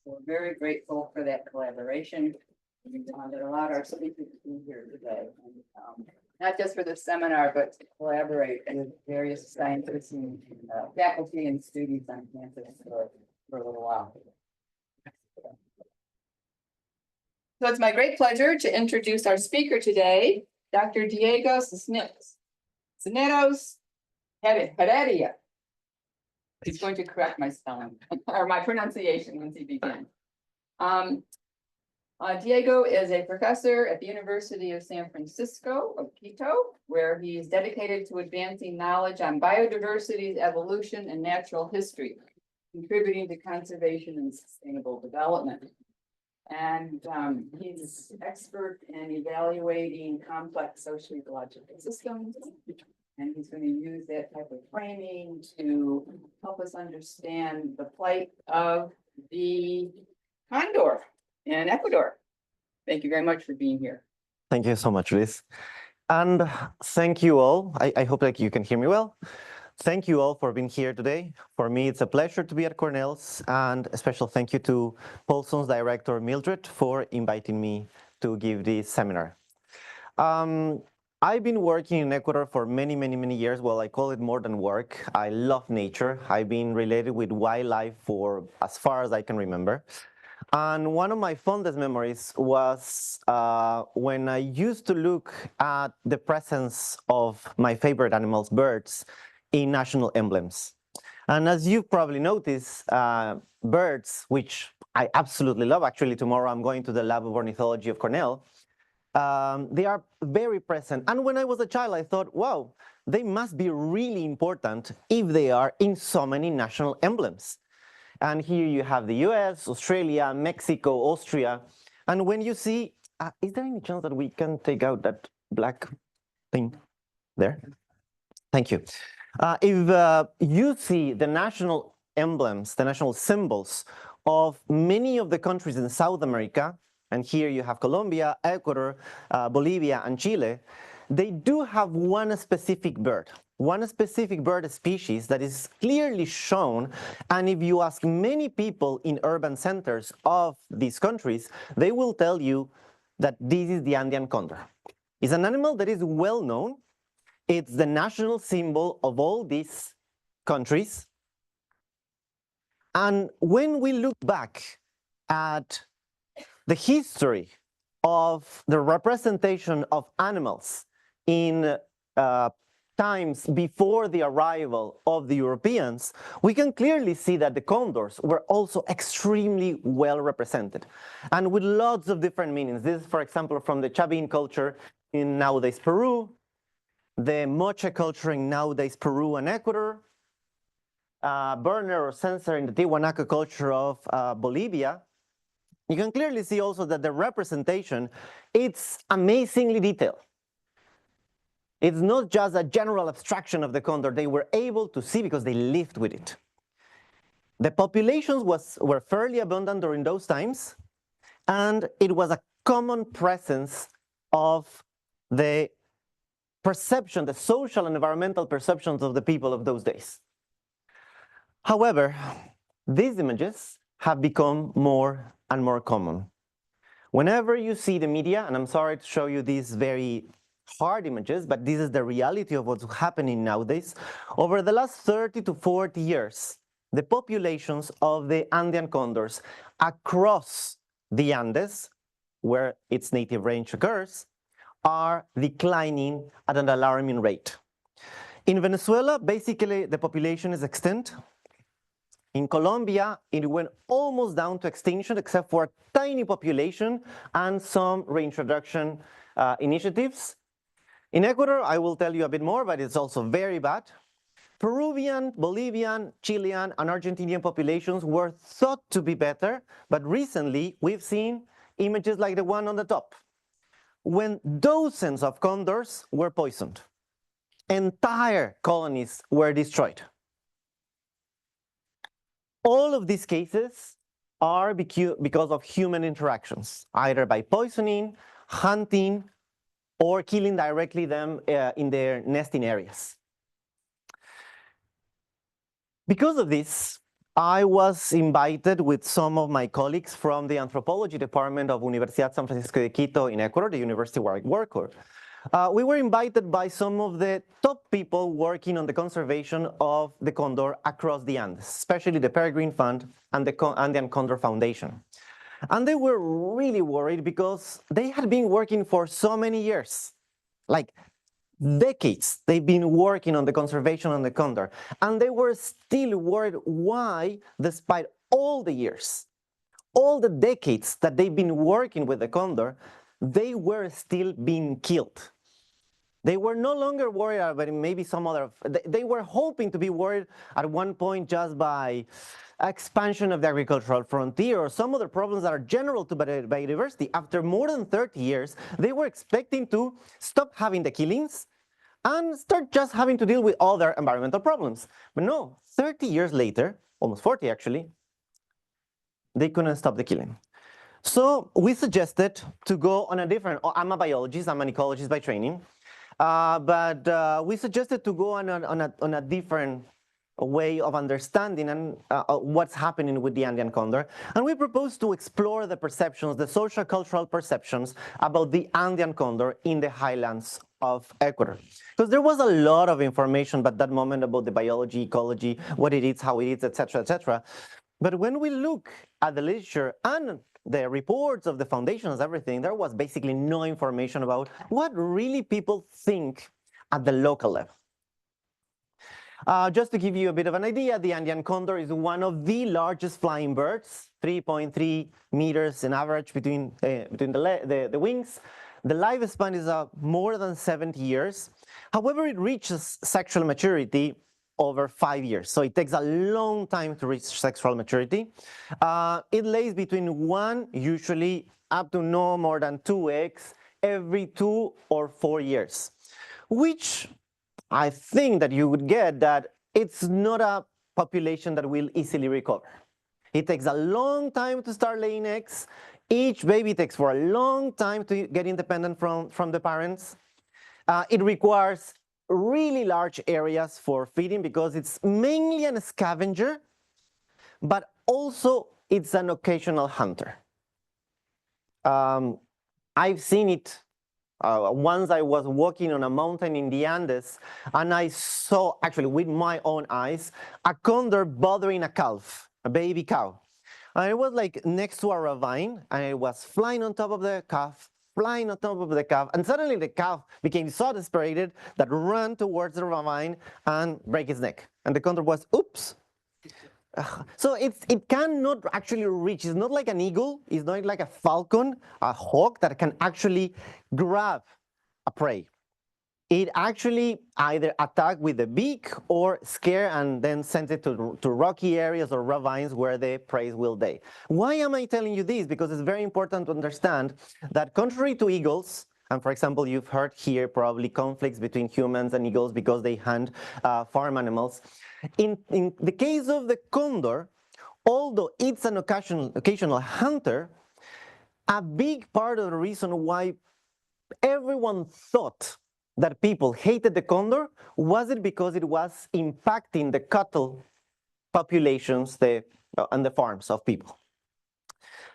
We're very grateful for that collaboration that allowed our speakers to be here today. And, not just for the seminar, but to collaborate with various scientists and faculty and students on campus for a little while. So it's my great pleasure to introduce our speaker today, Dr. Diego Cisneros-Heredia. He's going to correct my spelling or my pronunciation once he begins. Diego is a professor at the University of San Francisco of Quito, where he is dedicated to advancing knowledge on biodiversity, evolution, and natural history, contributing to conservation and sustainable development. And he's expert in evaluating complex socio-ecological systems. And he's going to use that type of framing to help us understand the plight of the condor in Ecuador. Thank you very much for being here. Thank you so much, Liz. And thank you all. I hope that you can hear me well. Thank you all for being here today. For me, it's a pleasure to be at Cornell's, and a special thank you to Paulson's director, Mildred, for inviting me to give this seminar. I've been working in Ecuador for many, many, many years. Well, I call it more than work. I love nature. I've been related with wildlife for as far as I can remember. And one of my fondest memories was when I used to look at the presence of my favorite animals, birds, in national emblems. And as you've probably noticed, birds, which I absolutely love, actually tomorrow I'm going to the lab of ornithology of Cornell, they are very present. And when I was a child, I thought, wow, they must be really important if they are in so many national emblems. And here you have the US, Australia, Mexico, Austria. And when you see, is there any chance that we can take out that black thing there? Thank you. If you see the national emblems, the national symbols of many of the countries in South America, and here you have Colombia, Ecuador, Bolivia, and Chile, they do have one specific bird species that is clearly shown. And if you ask many people in urban centers of these countries, they will tell you that this is the Andean Condor. It's an animal that is well known. It's the national symbol of all these countries. And when we look back at the history of the representation of animals in times before the arrival of the Europeans, we can clearly see that the condors were also extremely well represented, and with lots of different meanings. This is, for example, from the Chavin culture in nowadays Peru, the Moche culture in nowadays Peru and Ecuador, Burner or Censer in the Tiwanaku culture of Bolivia. You can clearly see also that the representation, it's amazingly detailed. It's not just a general abstraction of the condor. They were able to see because they lived with it. The populations were fairly abundant during those times, and it was a common presence of the perception, the social and environmental perceptions of the people of those days. However, these images have become more and more common. Whenever you see the media, and I'm sorry to show you these very hard images, but this is the reality of what's happening nowadays. Over the last 30 to 40 years, the populations of the Andean condors across the Andes, where its native range occurs, are declining at an alarming rate. In Venezuela, basically, the population is extinct. In Colombia, it went almost down to extinction, except for a tiny population and some reintroduction initiatives. In Ecuador, I will tell you a bit more, but it's also very bad. Peruvian, Bolivian, Chilean, and Argentinian populations were thought to be better, but recently we've seen images like the one on the top, when dozens of condors were poisoned. Entire colonies were destroyed. All of these cases are because of human interactions, either by poisoning, hunting, or killing directly them in their nesting areas. Because of this, I was invited with some of my colleagues from the anthropology department of Universidad San Francisco de Quito in Ecuador, the university where I work. We were invited by some of the top people working on the conservation of the condor across the Andes, especially the Peregrine Fund and the Andean Condor Foundation. And they were really worried because they had been working for so many years, like decades. They've been working on the conservation of the condor, and they were still worried why, despite all the years, all the decades that they've been working with the condor, they were still being killed. They were no longer worried about maybe some other, they were hoping to be worried at one point just by expansion of the agricultural frontier or some other problems that are general to biodiversity. After more than 30 years, they were expecting to stop having the killings and start just having to deal with other environmental problems. But no, 30 years later, almost 40 actually, they couldn't stop the killing. So we suggested to go on a different, I'm a biologist, I'm an ecologist by training, but we suggested to go on a different way of understanding and what's happening with the Andean condor. And we proposed to explore the perceptions, the social cultural perceptions about the Andean condor in the highlands of Ecuador. Because there was a lot of information at that moment about the biology, ecology, what it is, how it is, etc., etc. But when we look at the literature and the reports of the foundations, everything, there was basically no information about what really people think at the local level. Just to give you a bit of an idea, the Andean condor is one of the largest flying birds, 3.3 meters in average between the wings. The lifespan is more than 70 years. However, it reaches sexual maturity over 5 years. So it takes a long time to reach sexual maturity. It lays between 1, usually up to no more than 2 eggs every 2 or 4 years, which I think that you would get that it's not a population that will easily recover. It takes a long time to start laying eggs. Each baby takes for a long time to get independent from the parents. It requires really large areas for feeding because it's mainly a scavenger, but also it's an occasional hunter. I've seen it once. I was walking on a mountain in the Andes, and I saw, actually with my own eyes, a condor bothering a calf, a baby cow. And it was like next to a ravine, and it was flying on top of the calf, flying on top of the calf, and suddenly the calf became so desperate that ran towards the ravine and break its neck. And the condor was, oops. So it cannot actually reach. It's not like an eagle. It's not like a falcon, a hawk that can actually grab a prey. It actually either attack with the beak or scare and then send it to rocky areas or ravines where the prey will die. Why am I telling you this? Because it's very important to understand that contrary to eagles, and for example, you've heard here probably conflicts between humans and eagles because they hunt farm animals. In the case of the condor, although it's an occasional hunter, a big part of the reason why everyone thought that people hated the condor was it because it was impacting the cattle populations and the farms of people.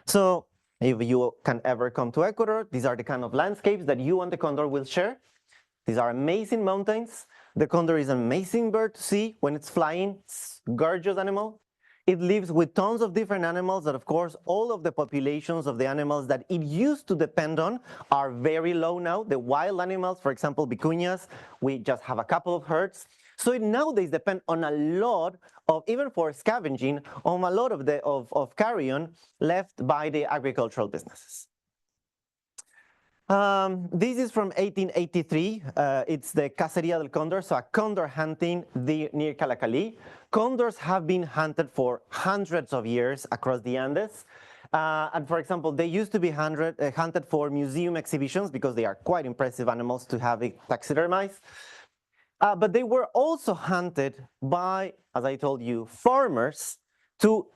So if you can ever come to Ecuador, these are the kind of landscapes that you and the condor will share. These are amazing mountains. The condor is an amazing bird to see when it's flying. It's a gorgeous animal. It lives with tons of different animals that, of course, all of the populations of the animals that it used to depend on are very low now. The wild animals, for example, vicuñas, we just have a couple of herds. So nowadays depend on a lot of, even for scavenging, on a lot of carrion left by the agricultural businesses. This is from 1883. It's the Cacería del Cóndor, so a condor hunting near Calacalí. Condors have been hunted for hundreds of years across the Andes. And for example, they used to be hunted for museum exhibitions because they are quite impressive animals to have it taxidermized. But they were also hunted by, as I told you, farmers to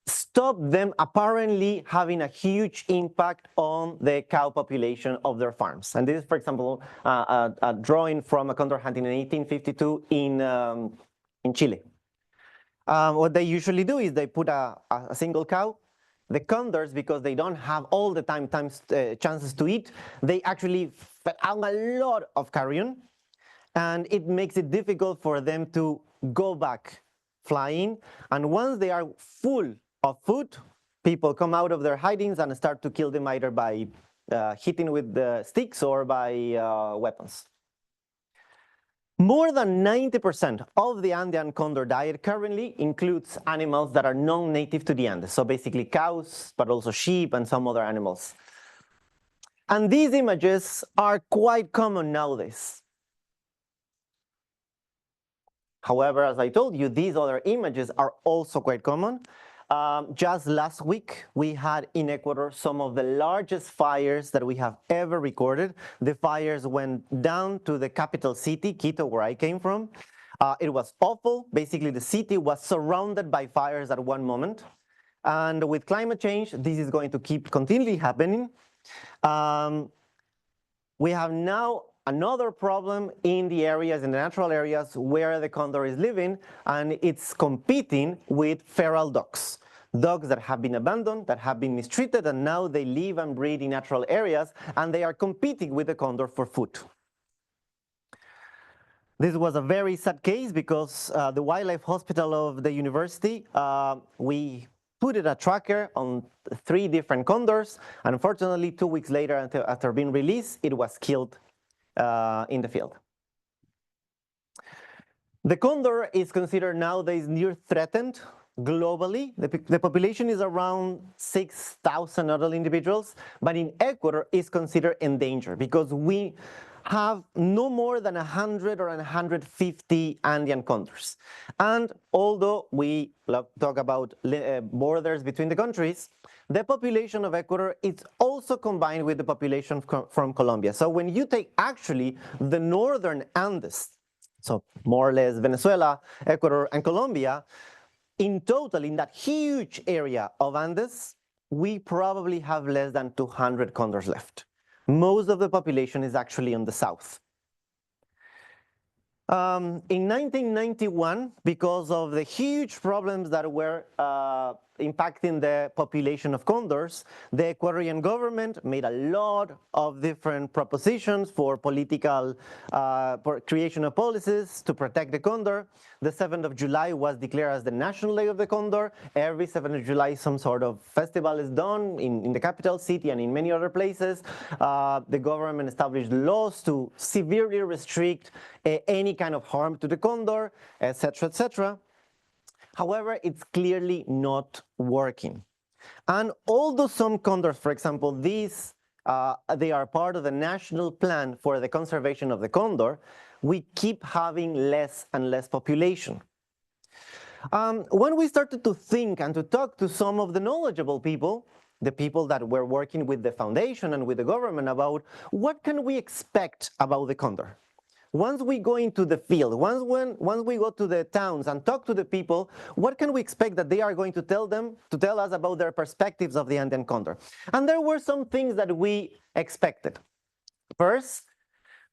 stop them apparently having a huge impact on the cow population of their farms. And this is, for example, a drawing from a condor hunting in 1852 in Chile. What they usually do is they put a single cow. The condors, because they don't have all the chances to eat, they actually fed out a lot of carrion, and it makes it difficult for them to go back flying. And once they are full of food, people come out of their hidings and start to kill them either by hitting with the sticks or by weapons. More than 90% of the Andean condor diet currently includes animals that are non-native to the Andes. So basically cows, but also sheep and some other animals. And these images are quite common nowadays. However, as I told you, these other images are also quite common. Just last week, we had in Ecuador some of the largest fires that we have ever recorded. The fires went down to the capital city, Quito, where I came from. It was awful. Basically, the city was surrounded by fires at one moment. And with climate change, this is going to keep continually happening. We have now another problem in the areas, in the natural areas where the condor is living, and it's competing with feral dogs. Dogs that have been abandoned, that have been mistreated, and now they live and breed in natural areas, and they are competing with the condor for food. This was a very sad case because the wildlife hospital of the university, we put a tracker on 3 different condors, and unfortunately 2 weeks later, after being released, it was killed in the field. The condor is considered nowadays near threatened globally. The population is around 6,000 adult individuals, but in Ecuador is considered endangered because we have no more than 100 or 150 Andean condors. And although we talk about borders between the countries, the population of Ecuador is also combined with the population from Colombia. So when you take actually the northern Andes, so more or less Venezuela, Ecuador, and Colombia, in total, in that huge area of Andes, we probably have less than 200 condors left. Most of the population is actually on the south. In 1991, because of the huge problems that were impacting the population of condors, the Ecuadorian government made a lot of different propositions for political for creation of policies to protect the condor. The 7th of July was declared as the National Day of the Condor. Every 7th of July, some sort of festival is done in the capital city and in many other places. The government established laws to severely restrict any kind of harm to the condor, etc., etc. However, it's clearly not working. And although some condors, for example, these they are part of the national plan for the conservation of the condor, we keep having less and less population. When we started to think and to talk to some of the knowledgeable people, the people that were working with the foundation and with the government about what can we expect about the condor. Once we go into the field, once we go to the towns and talk to the people, what can we expect that they are going to tell us about their perspectives of the Andean condor? And there were some things that we expected. First,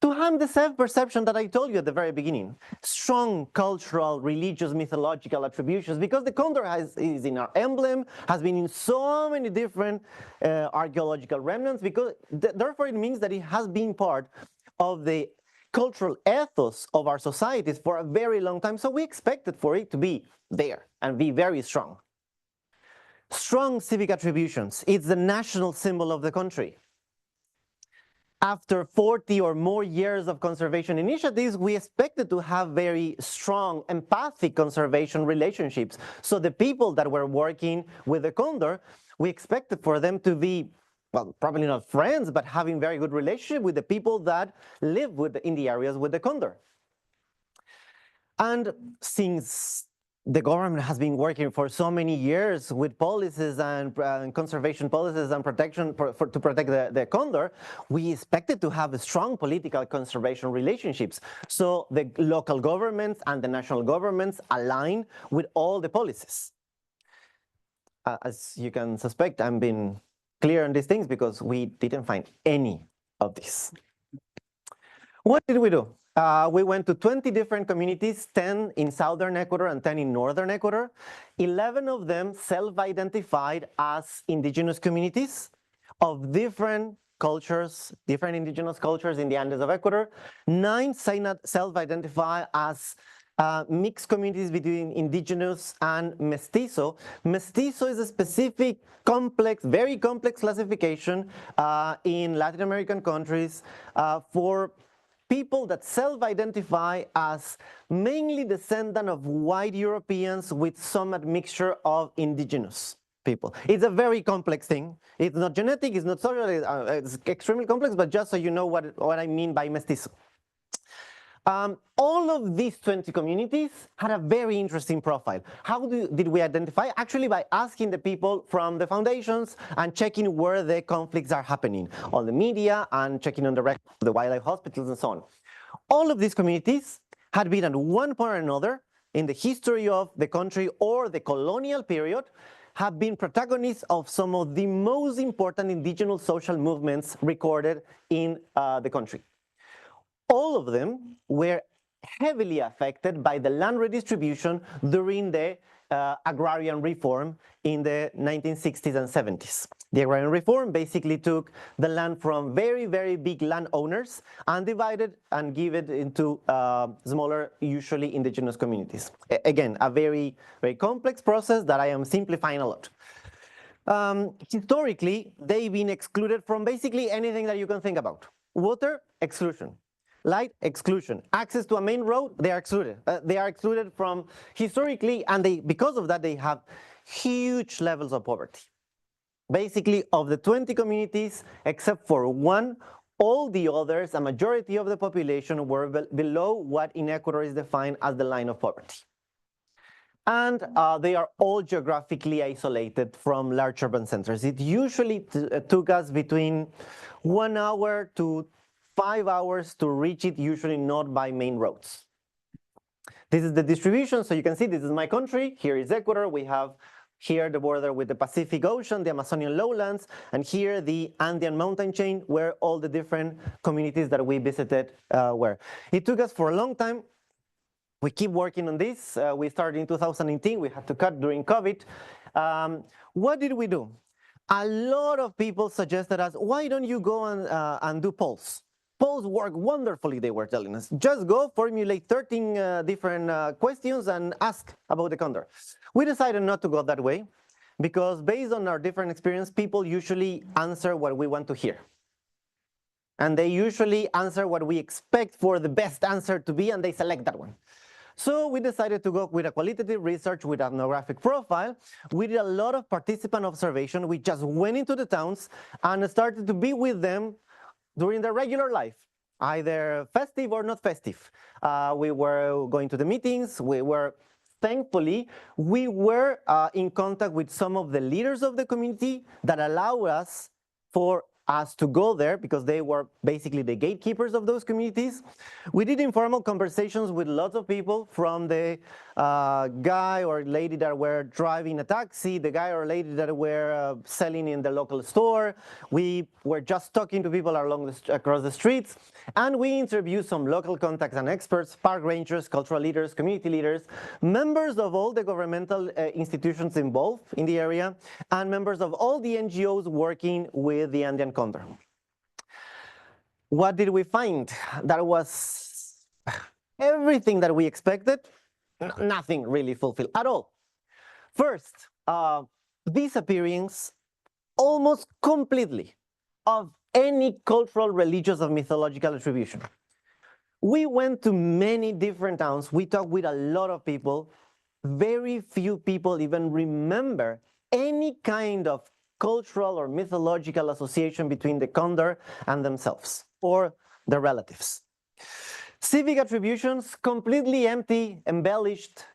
to have the self-perception that I told you at the very beginning, strong cultural, religious, mythological attributions, because the condor is in our emblem, has been in so many different archaeological remnants, because therefore it means that it has been part of the cultural ethos of our societies for a very long time, so we expected for it to be there and be very strong. Strong civic attributions. It's the national symbol of the country. After 40 or more years of conservation initiatives, we expected to have very strong empathic conservation relationships. So the people that were working with the condor, we expected for them to be, well, probably not friends, but having very good relationship with the people that live in the areas with the condor. And since the government has been working for so many years with policies and conservation policies and protection to protect the condor, we expected to have a strong political conservation relationships. So the local governments and the national governments align with all the policies. As you can suspect, I'm being clear on these things because we didn't find any of this. What did we do? We went to 20 different communities, 10 in southern Ecuador and 10 in northern Ecuador. 11 of them self-identified as indigenous communities of different cultures, different indigenous cultures in the Andes of Ecuador. 9 self-identify as mixed communities between indigenous and mestizo. Mestizo is a specific complex, very complex classification in Latin American countries for people that self-identify as mainly descendant of white Europeans with some admixture of indigenous people. It's a very complex thing. It's not genetic, it's not social, it's extremely complex, but just so you know what I mean by mestizo. All of these 20 communities had a very interesting profile. How did we identify? Actually, by asking the people from the foundations and checking where the conflicts are happening on the media and checking on the record of the wildlife hospitals and so on. All of these communities had been at one point or another in the history of the country or the colonial period have been protagonists of some of the most important indigenous social movements recorded in the country. All of them were heavily affected by the land redistribution during the agrarian reform in the 1960s and 70s. The agrarian reform basically took the land from very, very big landowners and divided and gave it into smaller, usually indigenous communities. Again, a very, very complex process that I am simplifying a lot. Historically, they've been excluded from basically anything that you can think about. Water, exclusion. Light, exclusion. Access to a main road, they are excluded. They are excluded from historically, and because of that, they have huge levels of poverty. Basically, of the 20 communities, except for one, all the others, a majority of the population were below what in Ecuador is defined as the line of poverty. And they are all geographically isolated from large urban centers. It usually took us between 1 hour to 5 hours to reach it, usually not by main roads. This is the distribution, so you can see this is my country. Here is Ecuador. We have here the border with the Pacific Ocean, the Amazonian lowlands, and here the Andean mountain chain, where all the different communities that we visited were. It took us for a long time. We keep working on this. We started in 2018. We had to cut during COVID. What did we do? A lot of people suggested us, why don't you go and do polls? Polls work wonderfully, they were telling us. Just go formulate 13 different questions and ask about the condor. We decided not to go that way because based on our different experience, people usually answer what we want to hear. And they usually answer what we expect for the best answer to be, and they select that one. So we decided to go with a qualitative research with an ethnographic profile. We did a lot of participant observation. We just went into the towns and started to be with them during their regular life, either festive or not festive. We were going to the meetings. Thankfully, we were in contact with some of the leaders of the community that allow us to go there because they were basically the gatekeepers of those communities. We did informal conversations with lots of people, from the guy or lady that were driving a taxi, the guy or lady that were selling in the local store. We were just talking to people across the streets, and we interviewed some local contacts and experts, park rangers, cultural leaders, community leaders, members of all the governmental institutions involved in the area, and members of all the NGOs working with the Andean Condor. What did we find? That was everything that we expected, nothing really fulfilled at all. First, disappearance almost completely of any cultural, religious, or mythological attribution. We went to many different towns. We talked with a lot of people. Very few people even remember any kind of cultural or mythological association between the condor and themselves or their relatives. Civic attributions, completely empty, embellished,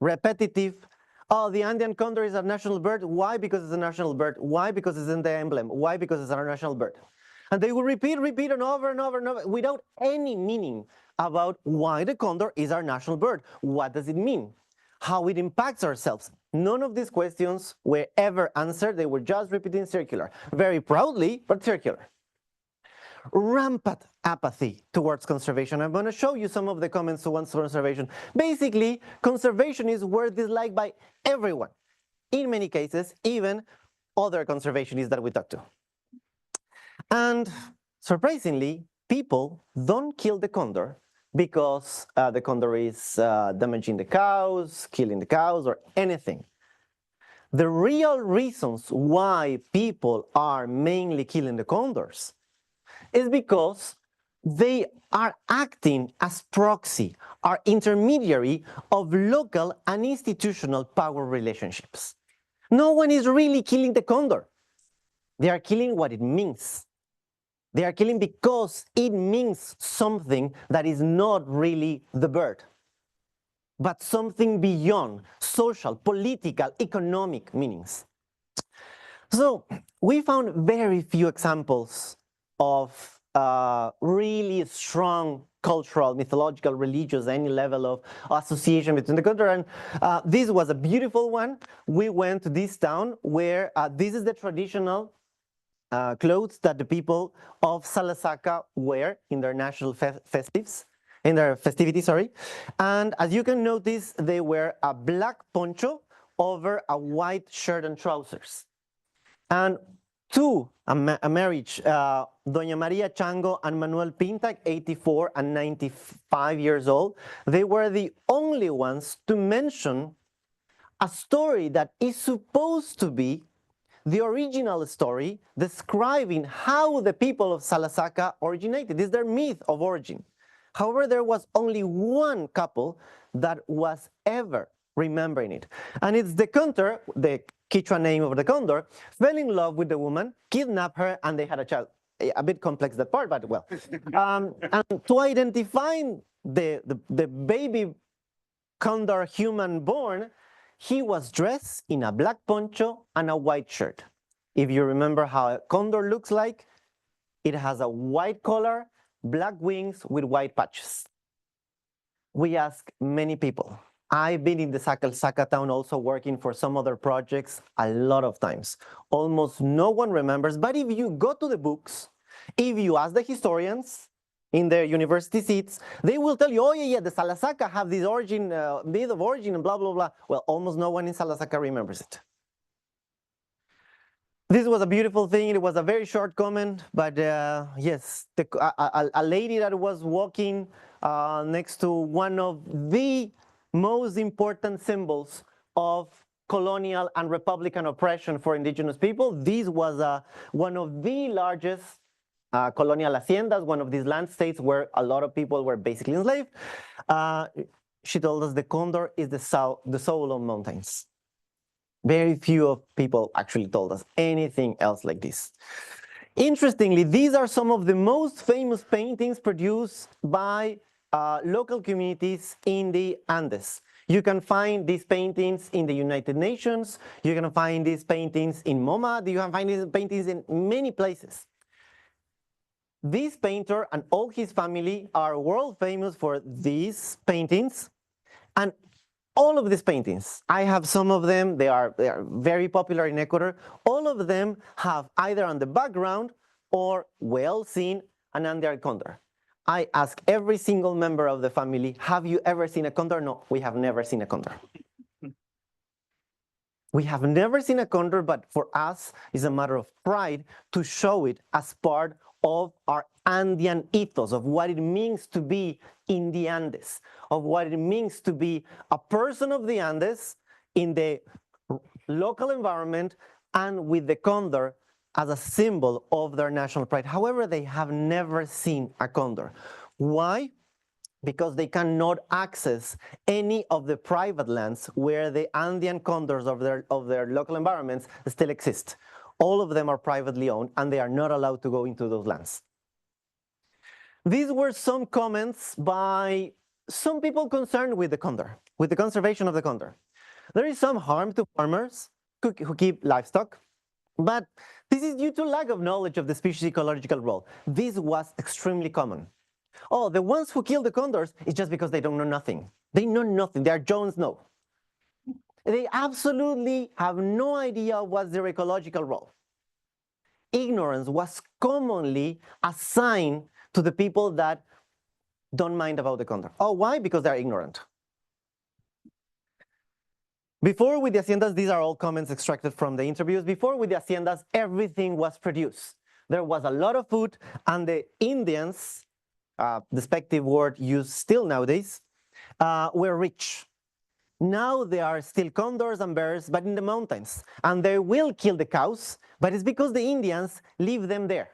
repetitive. Oh, the Andean condor is a national bird. Why? Because it's a national bird. Why? Because it's in the emblem. Why? Because it's our national bird. And they will repeat and over and over and over without any meaning about why the condor is our national bird. What does it mean? How it impacts ourselves. None of these questions were ever answered. They were just repeating circular. Very proudly, but circular. rampant apathy towards conservation. I'm going to show you some of the comments towards conservation. Basically, conservation is word disliked by everyone. In many cases, even other conservationists that we talk to. And surprisingly, people don't kill the condor because the condor is damaging the cows, killing the cows, or anything. The real reasons why people are mainly killing the condors is because they are acting as proxy, are intermediary of local and institutional power relationships. No one is really killing the condor. They are killing what it means. They are killing because it means something that is not really the bird, but something beyond social, political, economic meanings. So we found very few examples of really strong cultural, mythological, religious, any level of association between the culture. And this was a beautiful one. We went to this town where this is the traditional clothes that the people of Salasaca wear in their national festivities, sorry. And as you can notice, they wear a black poncho over a white shirt and trousers. And a marriage, Doña Maria Chango and Manuel Pinta, 84 and 95 years old, they were the only ones to mention a story that is supposed to be the original story describing how the people of Salasaca originated. This is their myth of origin. However, there was only one couple that was ever remembering it. And it's the condor, the Quechua name of the condor, fell in love with the woman, kidnapped her, and they had a child. A bit complex, that part, but well. And to identify the baby condor human born, he was dressed in a black poncho and a white shirt. If you remember how a condor looks like, it has a white collar, black wings with white patches. We ask many people. I've been in the Saca town also working for some other projects a lot of times. Almost no one remembers, but if you go to the books, if you ask the historians, in their university seats, they will tell you, oh yeah, the Salasaca have this origin, myth of origin and blah, blah, blah. Well, almost no one in Salasaca remembers it. This was a beautiful thing. It was a very short comment, but yes, a lady that was walking next to one of the most important symbols of colonial and republican oppression for indigenous people. This was one of the largest colonial haciendas, one of these land states where a lot of people were basically enslaved. She told us the condor is the soul of mountains. Very few of people actually told us anything else like this. Interestingly, these are some of the most famous paintings produced by local communities in the Andes. You can find these paintings in the United Nations. You can find these paintings in MoMA. You can find these paintings in many places. This painter and all his family are world famous for these paintings. And all of these paintings, I have some of them, they are very popular in Ecuador. All of them have either on the background or well seen an Andean condor. I ask every single member of the family, have you ever seen a condor? No, we have never seen a condor. We have never seen a condor, but for us, it's a matter of pride to show it as part of our Andean ethos, of what it means to be in the Andes, of what it means to be a person of the Andes in the local environment and with the condor as a symbol of their national pride. However, they have never seen a condor. Why? Because they cannot access any of the private lands where the Andean condors of their local environments still exist. All of them are privately owned, and they are not allowed to go into those lands. These were some comments by some people concerned with the condor, with the conservation of the condor. There is some harm to farmers who keep livestock, but this is due to lack of knowledge of the species' ecological role. This was extremely common. Oh, the ones who kill the condors is just because they don't know nothing. They know nothing. They are Jon Snow. They absolutely have no idea what's their ecological role. ignorance was commonly assigned to the people that don't mind about the condor. Oh, why? Because they're ignorant. Before with the haciendas, these are all comments extracted from the interviews. Before with the haciendas, everything was produced. There was a lot of food, and the Indians, despective word used still nowadays, were rich. Now there are still condors and bears, but in the mountains, and they will kill the cows, but it's because the Indians leave them there.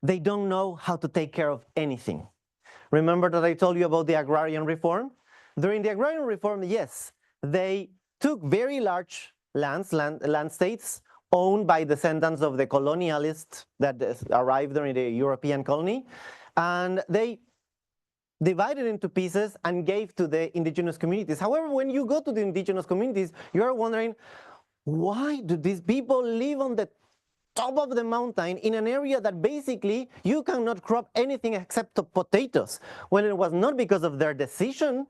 They don't know how to take care of anything. Remember that I told you about the agrarian reform? During the agrarian reform, yes, they took very large land states owned by descendants of the colonialists that arrived during the European colony, and they divided into pieces and gave to the indigenous communities. However, when you go to the indigenous communities, you are wondering, why do these people live on the top of the mountain in an area that basically you cannot crop anything except potatoes? Well, it was not because of their decision.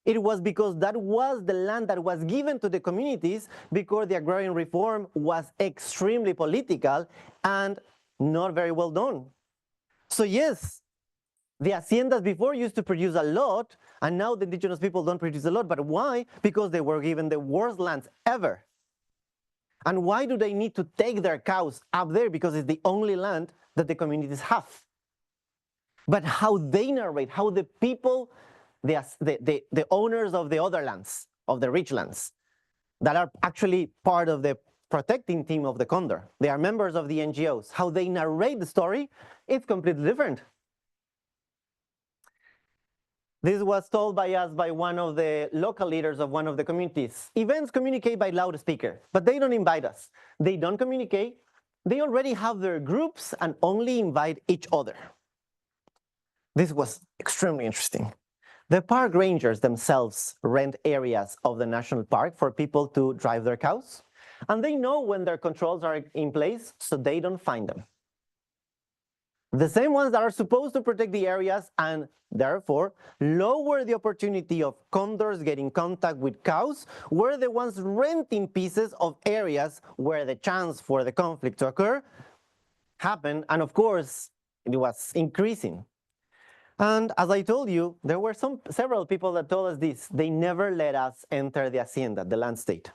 It was because that was the land that was given to the communities because the agrarian reform was extremely political and not very well done. So yes, the haciendas before used to produce a lot, and now the indigenous people don't produce a lot. But why? Because they were given the worst lands ever. And why do they need to take their cows up there? Because it's the only land that the communities have. But how they narrate, how the people, the owners of the other lands, of the rich lands, that are actually part of the protecting team of the condor, they are members of the NGOs, how they narrate the story, it's completely different. This was told by us by one of the local leaders of one of the communities. Events communicate by loudspeaker, but they don't invite us. They don't communicate. They already have their groups and only invite each other. This was extremely interesting. The park rangers themselves rent areas of the national park for people to drive their cows, and they know when their controls are in place, so they don't find them. The same ones that are supposed to protect the areas and therefore lower the opportunity of condors getting contact with cows were the ones renting pieces of areas where the chance for the conflict to occur happened, and of course it was increasing. And as I told you, there were several people that told us this. They never let us enter the hacienda, the land state.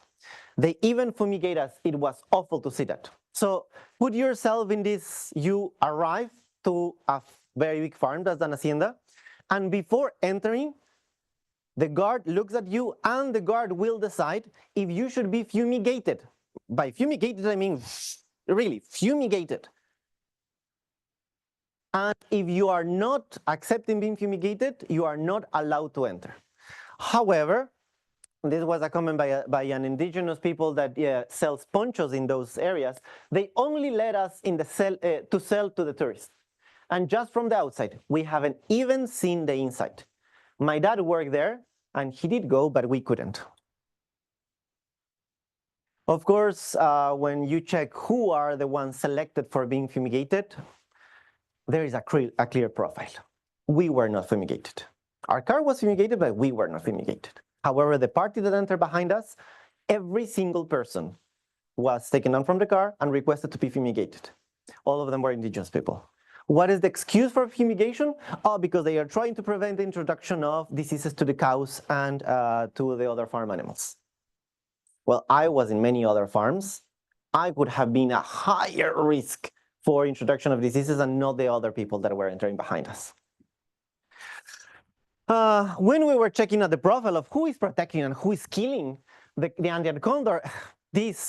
They even fumigate us. It was awful to see that. So put yourself in this. You arrive to a very big farm, that's an hacienda, and before entering, the guard looks at you and the guard will decide if you should be fumigated. By fumigated, I mean really fumigated. And if you are not accepting being fumigated, you are not allowed to enter. However, this was a comment by an indigenous people that sells ponchos in those areas. They only let us in the to sell to the tourists. And just from the outside, we haven't even seen the inside. My dad worked there, and he did go, but we couldn't. Of course, when you check who are the ones selected for being fumigated, there is a clear profile. We were not fumigated. Our car was fumigated, but we were not fumigated. However, the party that entered behind us, every single person was taken down from the car and requested to be fumigated. All of them were indigenous people. What is the excuse for fumigation? Oh, because they are trying to prevent the introduction of diseases to the cows and to the other farm animals. Well, I was in many other farms. I would have been a higher risk for introduction of diseases and not the other people that were entering behind us. When we were checking out the profile of who is protecting and who is killing the Andean condor,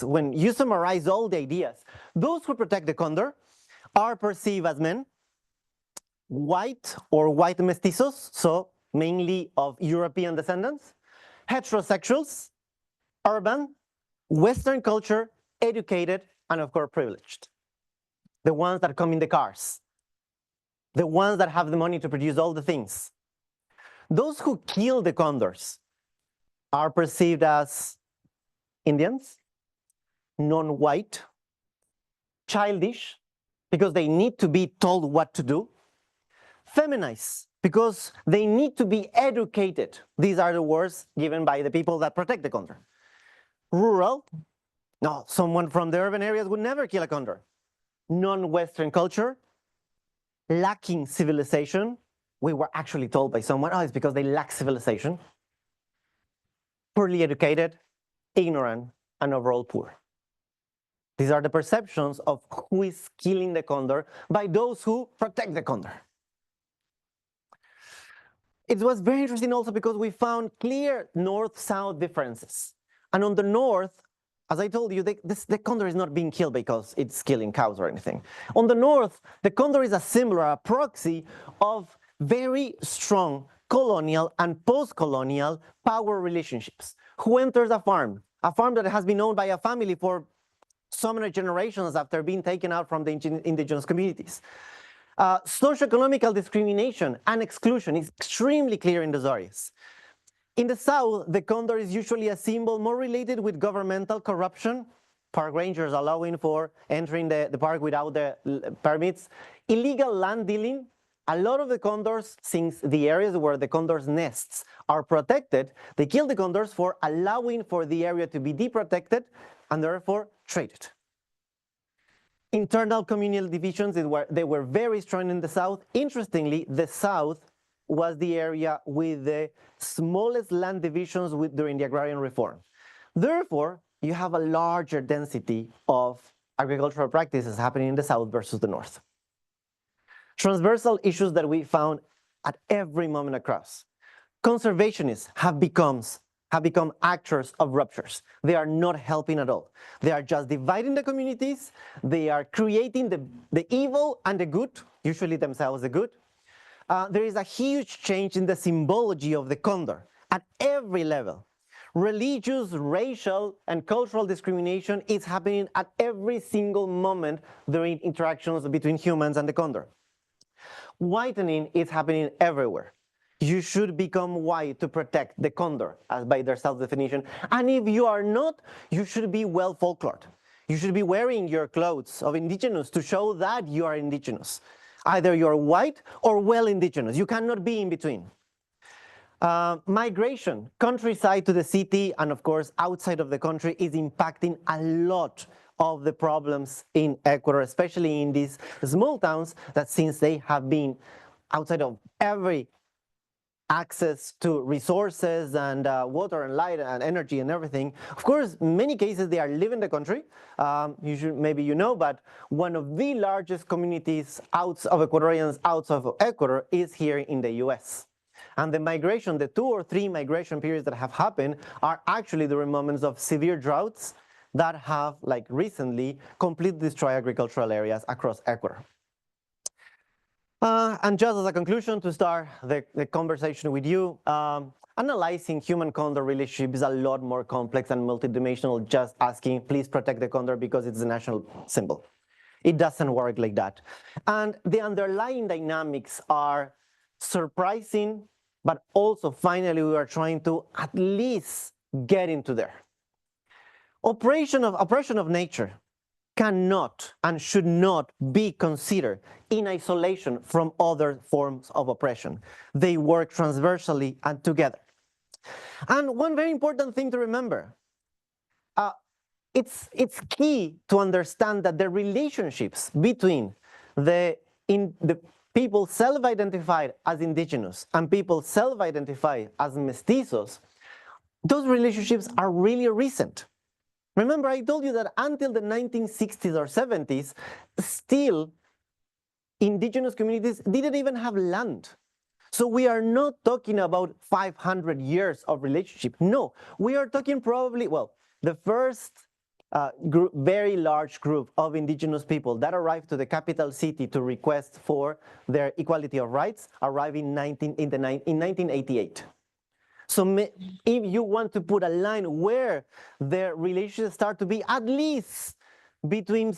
when you summarize all the ideas, those who protect the condor are perceived as men, white or white mestizos, so mainly of European descendants, heterosexuals, urban, Western culture, educated, and of course privileged. The ones that come in the cars, the ones that have the money to produce all the things. Those who kill the condors are perceived as Indians, non-white, childish, because they need to be told what to do, feminized, because they need to be educated. These are the words given by the people that protect the condor. Rural, No, someone from the urban areas would never kill a condor. Non-Western culture, lacking civilization. We were actually told by someone, oh, it's because they lack civilization. Poorly educated, ignorant, and overall poor. These are the perceptions of who is killing the condor by those who protect the condor. It was very interesting also because we found clear north-south differences. And on the north, as I told you, the condor is not being killed because it's killing cows or anything. On the north, the condor is a symbol, a proxy of very strong colonial and post-colonial power relationships. Who enters a farm that has been owned by a family for so many generations after being taken out from the indigenous communities. Socioeconomical discrimination and exclusion is extremely clear in those areas. In the south, the condor is usually a symbol more related with governmental corruption, park rangers allowing for entering the park without the permits, illegal land dealing. A lot of the condors, since the areas where the condors' nests are protected, they kill the condors for allowing for the area to be deprotected and therefore traded. Internal communal divisions, they were very strong in the south. Interestingly, the south was the area with the smallest land divisions during the agrarian reform. Therefore, you have a larger density of agricultural practices happening in the south versus the north. Transversal issues that we found at every moment across. Conservationists have become actors of ruptures. They are not helping at all. They are just dividing the communities. They are creating the evil and the good, usually themselves the good. There is a huge change in the symbology of the condor at every level. Religious, racial, and cultural discrimination is happening at every single moment during interactions between humans and the condor. Whitening is happening everywhere. You should become white to protect the condor, as by their self-definition. And if you are not, you should be well folklored. You should be wearing your clothes of indigenous to show that you are indigenous. Either you're white or well indigenous. You cannot be in between. Migration, countryside to the city, and of course outside of the country, is impacting a lot of the problems in Ecuador, especially in these small towns that, since they have been outside of every access to resources and water and light and energy and everything. Of course, in many cases, they are living in the country. Maybe you know, but one of the largest communities of Ecuadorians outside of Ecuador is here in the US. And the migration, the 2 or 3 migration periods that have happened are actually during moments of severe droughts that have, like recently, completely destroyed agricultural areas across Ecuador. And just as a conclusion to start the conversation with you, analyzing human-condor relationship is a lot more complex and multidimensional, just asking, please protect the condor because it's a national symbol. It doesn't work like that. And the underlying dynamics are surprising, but also finally we are trying to at least get into there. Oppression of nature cannot and should not be considered in isolation from other forms of oppression. They work transversally and together. And one very important thing to remember, it's key to understand that the relationships between the people self-identified as indigenous and people self-identified as mestizos, those relationships are really recent. Remember, I told you that until the 1960s or 70s, still indigenous communities didn't even have land. So we are not talking about 500 years of relationship. No, we are talking probably, well, the first very large group of indigenous people that arrived to the capital city to request for their equality of rights arrived in 1988. So if you want to put a line where the relationships start to be at least between,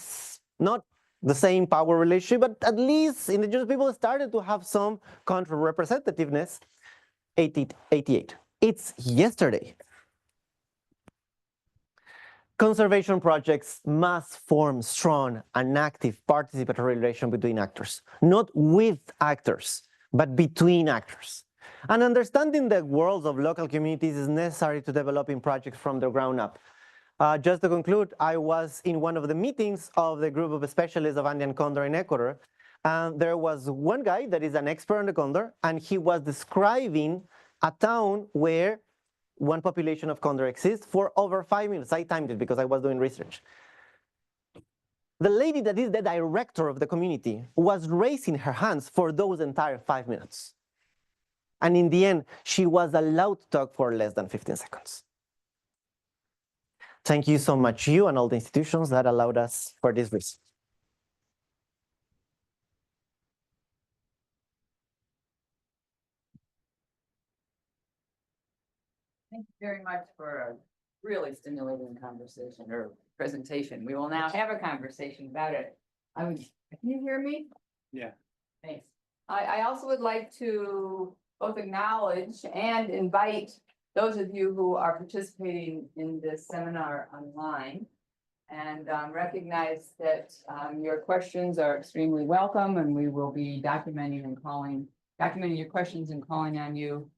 not the same power relationship, but at least indigenous people started to have some country representativeness, 88. It's yesterday. Conservation projects must form strong and active participatory relation between actors, not with actors, but between actors. And understanding the worlds of local communities is necessary to developing projects from the ground up. Just to conclude, I was in one of the meetings of the group of specialists of Andean Condor in Ecuador, and there was one guy that is an expert on the condor, and he was describing a town where one population of condor exists for over 5 minutes. I timed it because I was doing research. The lady that is the director of the community was raising her hands for those entire 5 minutes. And in the end, she was allowed to talk for less than 15 seconds. Thank you so much, you and all the institutions that allowed us for this research. Thank you very much for a really stimulating conversation or presentation. We will now have a conversation about it. Can you hear me? Yeah. Thanks. I also would like to both acknowledge and invite those of you who are participating in this seminar online and recognize that your questions are extremely welcome, and we will be documenting your questions and calling on you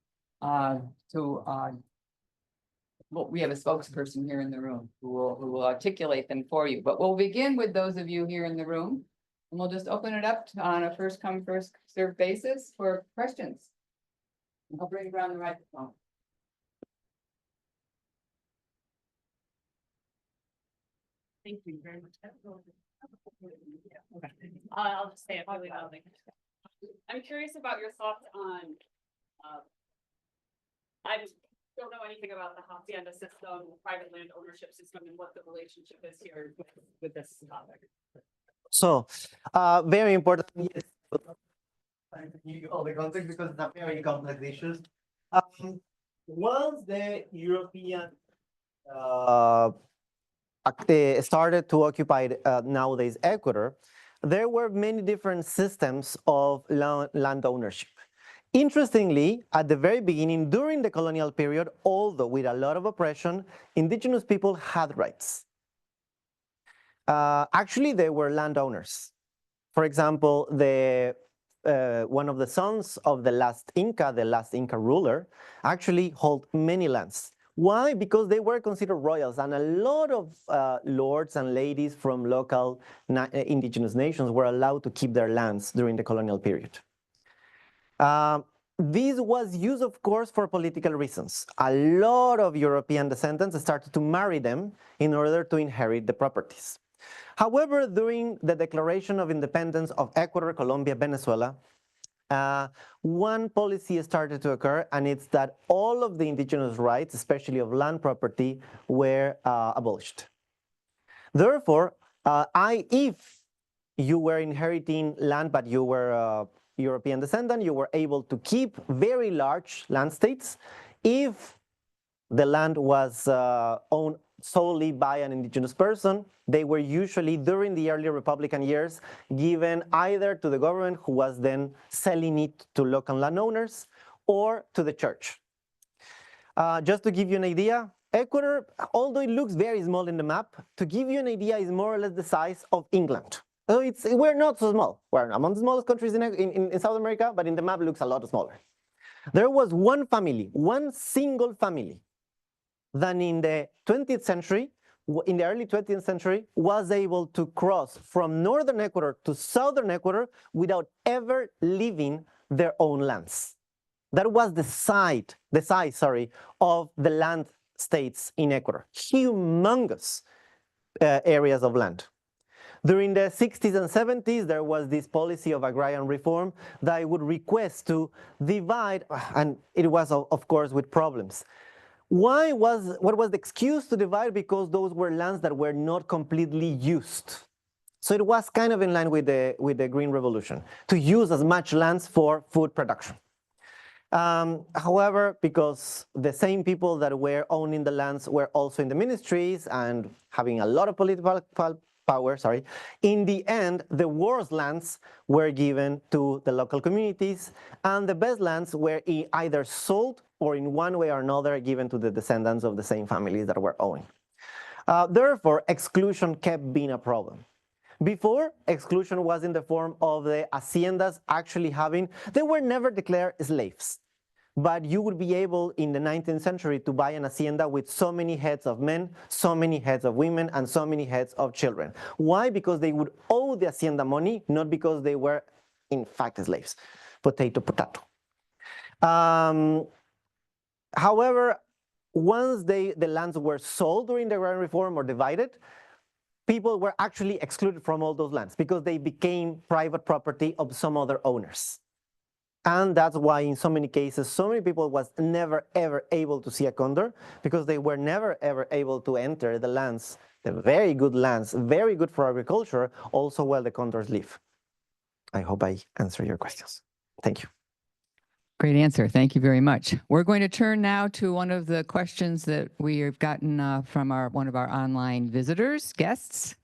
well, we have a spokesperson here in the room who will articulate them for you. But we'll begin with those of you here in the room, and we'll just open it up on a first come, first served basis for questions. I'll bring around the microphone. Thank you very much. I'll just say it really loudly. I'm curious about your thoughts on, I don't know anything about the hacienda system, private land ownership system, and what the relationship is here with this topic. So, very important. Yes. Trying to give you all the context because it's a very complex issue. Once the European started to occupy nowadays Ecuador, there were many different systems of land ownership. Interestingly, at the very beginning, during the colonial period, although with a lot of oppression, indigenous people had rights. Actually, they were landowners. For example, one of the sons of the last Inca ruler, actually held many lands. Why? Because they were considered royals, and a lot of lords and ladies from local indigenous nations were allowed to keep their lands during the colonial period. This was used, of course, for political reasons. A lot of European descendants started to marry them in order to inherit the properties. However, during the declaration of independence of Ecuador, Colombia, Venezuela, one policy started to occur, and it's that all of the indigenous rights, especially of land property, were abolished. Therefore, if you were inheriting land but you were European descendant, you were able to keep very large land states if the land was owned solely by an indigenous person. They were usually, during the early Republican years, given either to the government, who was then selling it to local landowners, or to the church. Just to give you an idea, Ecuador, although it looks very small in the map, to give you an idea, is more or less the size of England. So we're not so small. We're among the smallest countries in South America, but in the map it looks a lot smaller. There was one family, one single family, that in the 20th century, in the early 20th century, was able to cross from northern Ecuador to southern Ecuador without ever leaving their own lands. That was the size of the land states in Ecuador. Humongous areas of land. During the 60s and 70s, there was this policy of agrarian reform that would request to divide, and it was, of course, with problems. What was the excuse to divide? Because those were lands that were not completely used. So it was kind of in line with the Green Revolution, to use as much lands for food production. However, because the same people that were owning the lands were also in the ministries and having a lot of political power, in the end, the worst lands were given to the local communities, and the best lands were either sold or in one way or another given to the descendants of the same families that were owning. Therefore, exclusion kept being a problem. Before, exclusion was in the form of the haciendas actually they were never declared slaves. but you would be able in the 19th century to buy an hacienda with so many heads of men, so many heads of women, and so many heads of children. Why? Because they would owe the hacienda money, not because they were in fact slaves. Potato, potato. However, once the lands were sold during the agrarian reform or divided, people were actually excluded from all those lands because they became private property of some other owners. And that's why in so many cases, so many people was never ever able to see a condor because they were never ever able to enter the lands, the very good lands, very good for agriculture, also where the condors live. I hope I answer your questions. Thank you. Great answer. Thank you very much. We're going to turn now to one of the questions that we have gotten from one of our online visitors, guests.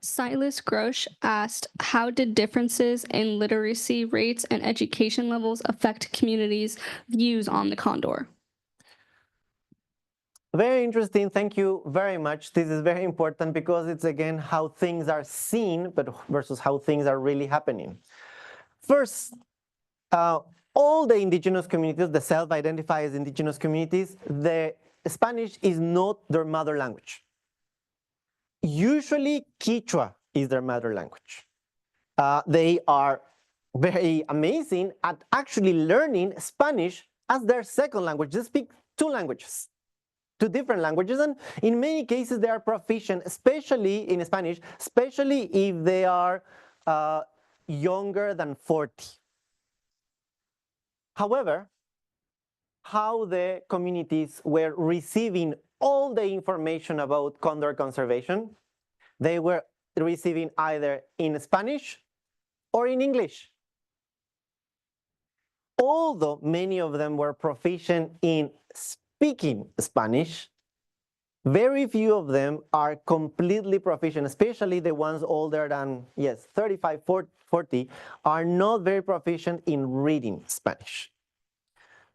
Silas Grosh asked, how did differences in literacy rates and education levels affect communities' views on the condor? Very interesting. Thank you very much. This is very important because it's, again, how things are seen but versus how things are really happening. First, all the indigenous communities, the self-identify as indigenous communities, the Spanish is not their mother language. Usually Quechua is their mother language. They are very amazing at actually learning Spanish as their second language. They speak two different languages, and in many cases they are proficient, especially in Spanish, especially if they are younger than 40. However, how the communities were receiving all the information about condor conservation, they were receiving either in Spanish or in English. Although many of them were proficient in speaking Spanish, very few of them are completely proficient, especially the ones older than, 35, 40, are not very proficient in reading Spanish.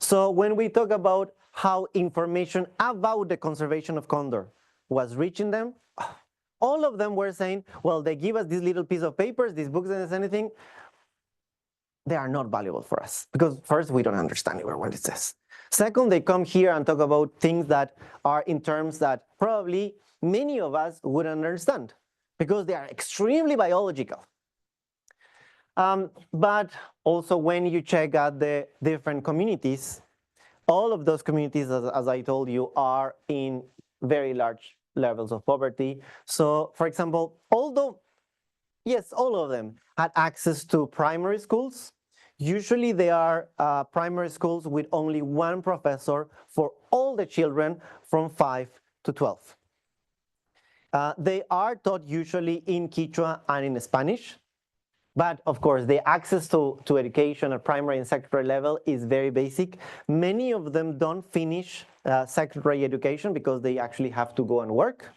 So when we talk about how information about the conservation of condor was reaching them, all of them were saying, well, they give us this little piece of papers, these books and anything, they are not valuable for us. Because first, we don't understand what it says. Second, they come here and talk about things that are in terms that probably many of us wouldn't understand because they are extremely biological. But also when you check out the different communities, all of those communities, as I told you, are in very large levels of poverty. So, for example, although, yes, all of them had access to primary schools, usually they are primary schools with only one professor for all the children from 5 to 12. They are taught usually in Quechua and in Spanish. But of course, the access to education at primary and secondary level is very basic. Many of them don't finish secondary education because they actually have to go and work.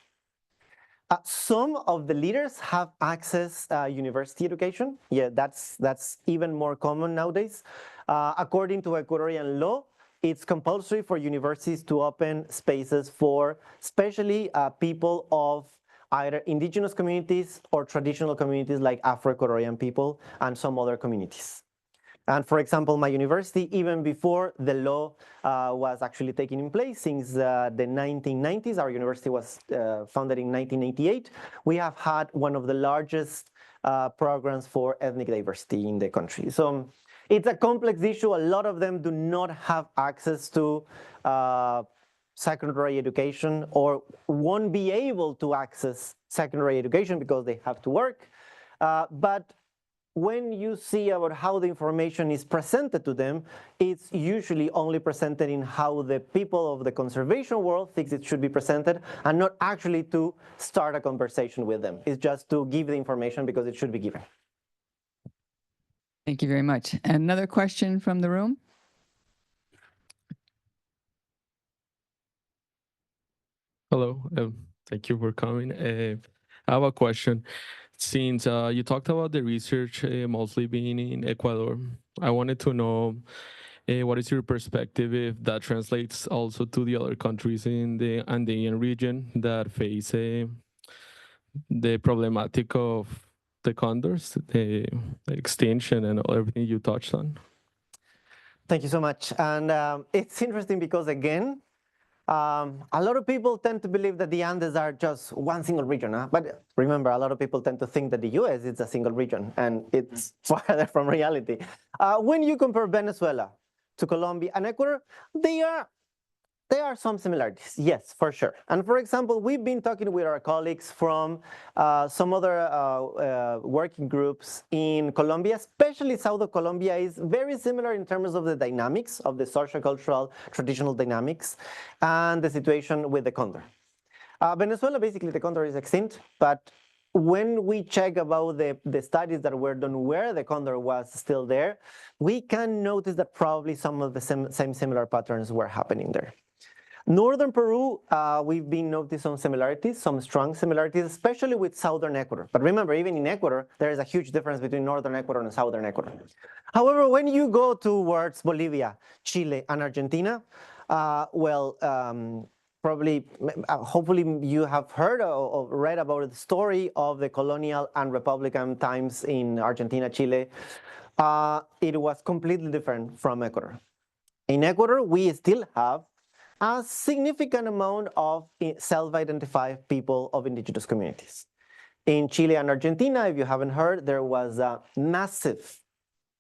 Some of the leaders have access university education. Yeah, that's even more common nowadays. According to Ecuadorian law, it's compulsory for universities to open spaces for especially people of either indigenous communities or traditional communities like Afro-Ecuadorian people and some other communities. And for example, my university, even before the law was actually taken in place since the 1990s, our university was founded in 1988, we have had one of the largest programs for ethnic diversity in the country. So it's a complex issue. A lot of them do not have access to secondary education or won't be able to access secondary education because they have to work. But when you see about how the information is presented to them, it's usually only presented in how the people of the conservation world thinks it should be presented and not actually to start a conversation with them. It's just to give the information because it should be given. Thank you very much. Another question from the room? Hello, thank you for coming. I have a question. Since you talked about the research mostly being in Ecuador, I wanted to know what is your perspective if that translates also to the other countries in the Andean region that face the problematic of the condors, the extinction and everything you touched on? Thank you so much. And it's interesting because, again, a lot of people tend to believe that the Andes are just one single region. Huh? But remember, a lot of people tend to think that the US is a single region, and it's farther from reality. When you compare Venezuela to Colombia and Ecuador, there are some similarities, yes, for sure. And for example, we've been talking with our colleagues from some other working groups in Colombia, especially south of Colombia is very similar in terms of the dynamics of the social, cultural, traditional dynamics and the situation with the condor. Venezuela, basically the condor is extinct, but when we check about the studies that were done where the condor was still there, we can notice that probably some of the same similar patterns were happening there. Northern Peru, we've been noticing some similarities, some strong similarities, especially with southern Ecuador. But remember, even in Ecuador, there is a huge difference between northern Ecuador and southern Ecuador. However, when you go towards Bolivia, Chile, and Argentina, probably, hopefully you have heard or read about the story of the colonial and republican times in Argentina, Chile. It was completely different from Ecuador. In Ecuador, we still have a significant amount of self-identified people of indigenous communities. In Chile and Argentina, if you haven't heard, there was a massive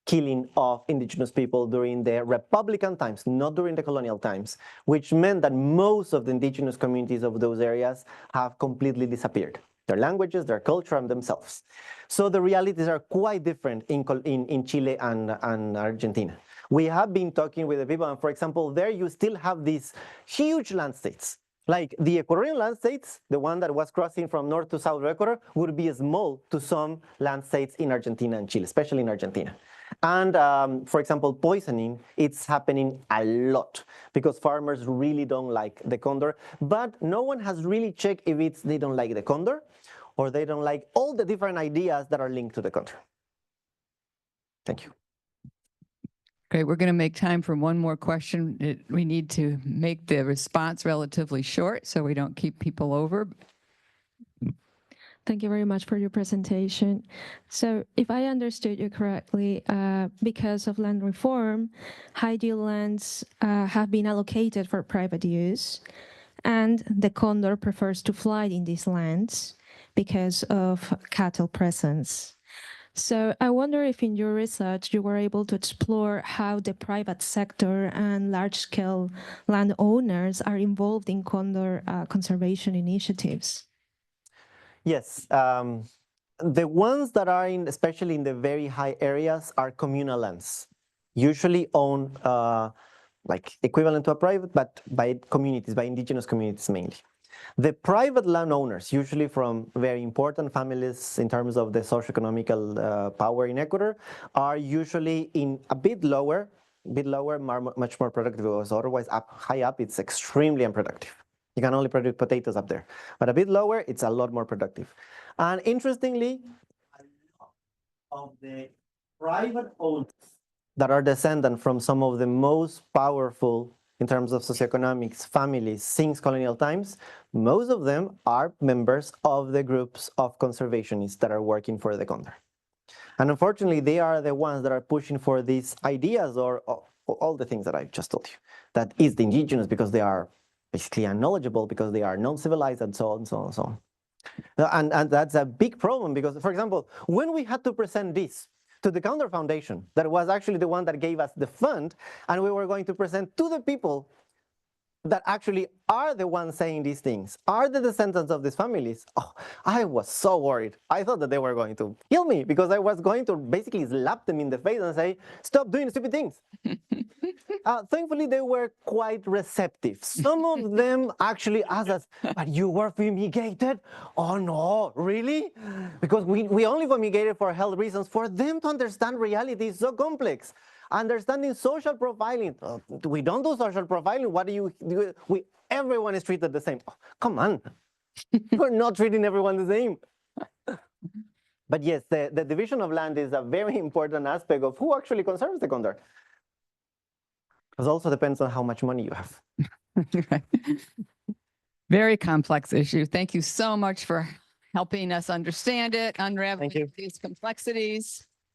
killing of indigenous people during the republican times, not during the colonial times, which meant that most of the indigenous communities of those areas have completely disappeared. Their languages, their culture, and themselves. So the realities are quite different in Chile and Argentina. We have been talking with the people, and for example, there you still have these huge land states. Like the Ecuadorian land states, the one that was crossing from north to south of Ecuador, would be small to some land states in Argentina and Chile, especially in Argentina. And for example, poisoning, it's happening a lot because farmers really don't like the condor, but no one has really checked if they don't like the condor or they don't like all the different ideas that are linked to the condor. Thank you. Okay, we're going to make time for one more question. We need to make the response relatively short so we don't keep people over. Thank you very much for your presentation. So if I understood you correctly, because of land reform, high-yield lands have been allocated for private use, and the condor prefers to fly in these lands because of cattle presence. So I wonder if in your research you were able to explore how the private sector and large-scale landowners are involved in condor conservation initiatives. Yes, the ones that are especially in the very high areas are communal lands, usually owned like equivalent to a private, but by communities, by indigenous communities mainly. The private landowners, usually from very important families in terms of the socioeconomical power in Ecuador, are usually in a bit lower, much more productive, because otherwise high up, it's extremely unproductive. You can only produce potatoes up there. But a bit lower, it's a lot more productive. And interestingly, a lot of the private owners that are descendant from some of the most powerful in terms of socioeconomics families since colonial times, most of them are members of the groups of conservationists that are working for the condor. And unfortunately, they are the ones that are pushing for these ideas or all the things that I just told you. That is the indigenous because they are basically unknowledgeable, because they are non-civilized, and so on, so on, so on. And that's a big problem because, for example, when we had to present this to the Condor Foundation, that was actually the one that gave us the fund, and we were going to present to the people that actually are the ones saying these things, are the descendants of these families. Oh, I was so worried. I thought that they were going to kill me because I was going to basically slap them in the face and say, stop doing stupid things. Thankfully, they were quite receptive. Some of them actually asked us, but you were fumigated? Oh no, really? Because we only fumigated for health reasons. For them to understand reality is so complex. Understanding social profiling. We don't do social profiling. What do you do? Everyone is treated the same. Oh, come on. We're not treating everyone the same. But yes, the division of land is a very important aspect of who actually conserves the condor. It also depends on how much money you have. Very complex issue. Thank you so much for helping us understand it, unraveling these complexities.